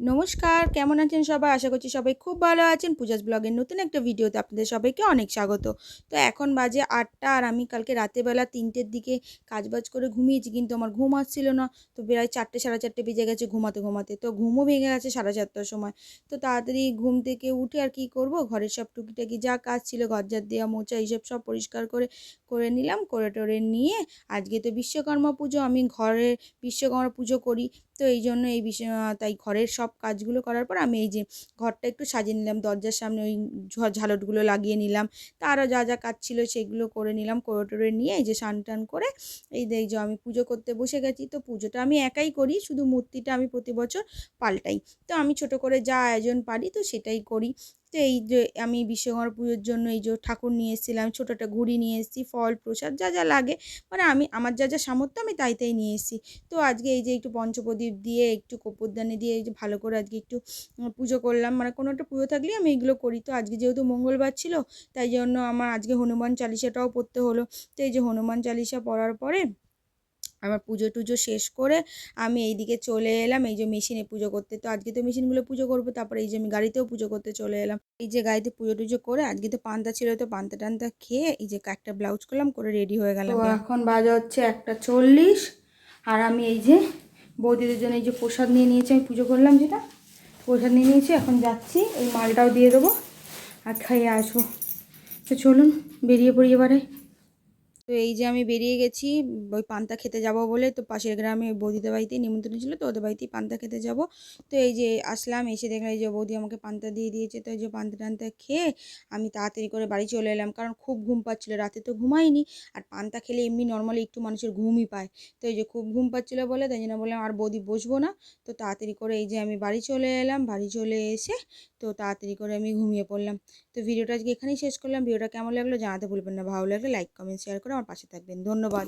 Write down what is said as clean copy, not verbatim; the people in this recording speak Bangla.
নমস্কার, কেমন আছেন সবাই? আশা করছি সবাই খুব ভালো আছেন। পূজাস ব্লগের নতুন একটা ভিডিওতে আপনাদের সবাইকে অনেক স্বাগত। তো এখন বাজে ৮টা আর আমি কালকে রাতের বেলা ৩টের দিকে কাজবাজ করে ঘুমিয়েছি, কিন্তু আমার ঘুম আসছিল না। তো প্রায় ৪টে সাড়ে ৪টে বেজে গেছে ঘুমাতে। তো ঘুমও ভেঙে গেছে ৪:৩০টার সময়। তো তাড়াতাড়ি ঘুম থেকে উঠে আর কি করব, ঘরের সব টুকিটাকি যা কাজ ছিল, ঘর ঝাড় দেওয়া, মোছা, এইসব সব পরিষ্কার করে নিলাম। করে নিয়ে আজকে তো বিশ্বকর্মা পুজো, আমি ঘরে বিশ্বকর্মা পুজো করি। তো এই জন্য তাই ঘরের সব কাজগুলো করার পর আমি এই যে ঘরটা একটু সাজিয়ে নিলাম, দরজার সামনে ওই ঝালটগুলো লাগিয়ে নিলাম। তা আরও যা কাজ ছিল সেগুলো করে নিলাম, করে নিয়ে এই যে স্নান টান করে এই যে আমি পুজো করতে বসে গেছি। তো পুজোটা আমি একাই করি, শুধু মূর্তিটা আমি প্রতি বছর পাল্টাই। তো আমি ছোট করে যা আয়োজন পারি তো সেটাই করি। তো এই যে আমি বিশ্বকর্মা পুজোর জন্য এই যে ঠাকুর নিয়ে এসেছিলাম, ছোটো একটা ঘুড়ি নিয়ে এসেছি, ফল প্রসাদ যা লাগে, মানে আমি আমার যা সামর্থ্য আমি তাই নিয়ে এসেছি। তো আজকে এই যে একটু পঞ্চপ্রদীপ দিয়ে, একটু কর্পূরদানি দিয়ে এই যে ভালো করে আজকে একটু পুজো করলাম। মানে কোনো একটা পুজো থাকলেই আমি এগুলো করি। তো আজকে যেহেতু মঙ্গলবার ছিল, তাই জন্য আমার আজকে হনুমান চালিসাটাও পড়তে হলো। তো এই যে হনুমান চালিসা পড়ার পরে আমার পুজো টুজো শেষ করে আমি এইদিকে চলে এলাম এই যে মেশিনে পুজো করতে। তো আজকে তো মেশিনগুলো পুজো করবো, তারপরে এই যে আমি গাড়িতেও পুজো করতে চলে এলাম। এই যে গাড়িতে পুজো টুজো করে আজকে তো পান্তা ছিল, তো পান্তা টান্তা খেয়ে এই যে একটা ব্লাউজ করলাম, করে রেডি হয়ে গেলাম। তো এখন বাজে হচ্ছে 1:40 আর আমি এই যে বৌদিদের জন্য এই যে প্রসাদ নিয়ে নিয়েছি, আমি পুজো করলাম যেটা প্রসাদ নিয়ে নিয়েছি, এখন যাচ্ছি এই মালটাও দিয়ে দেবো আর খাইয়ে আসবো। তো চলুন বেরিয়ে পড়ি এবারে। তো এই যে আমি বেরিয়ে গেছি ওই পান্তা খেতে যাব বলে। তো পাশের গ্রামে বৌদিদের বাড়িতেই নিমন্ত্রণ ছিল, তো ওদের বাড়িতেই পান্তা খেতে যাব। তো এই যে আসলাম, এসে দেখলাম এই যে বৌদি আমাকে পান্তা দিয়ে দিয়েছে। তো এই যে পান্তা টান্তা খেয়ে আমি তাড়াতাড়ি করে বাড়ি চলে এলাম, কারণ খুব ঘুম পাচ্ছিলো, রাতে তো ঘুমাইনি। আর পান্তা খেলে এমনি নর্মালি একটু মানুষের ঘুমই পায়। তো এই যে খুব ঘুম পাচ্ছিলো বলে তাই জন্য বললাম আর বৌদি বসবো না। তো তাড়াতাড়ি করে এই যে আমি বাড়ি চলে এলাম, বাড়ি চলে এসে তো তাড়াতাড়ি করে আমি ঘুমিয়ে পড়লাম। তো ভিডিওটা আজকে এখানেই শেষ করলাম। ভিডিওটা কেমন লাগলো জানাতে ভুলবেন না, ভালো লাগলে লাইক কমেন্ট শেয়ার করে আমার পাশে থাকবেন। ধন্যবাদ।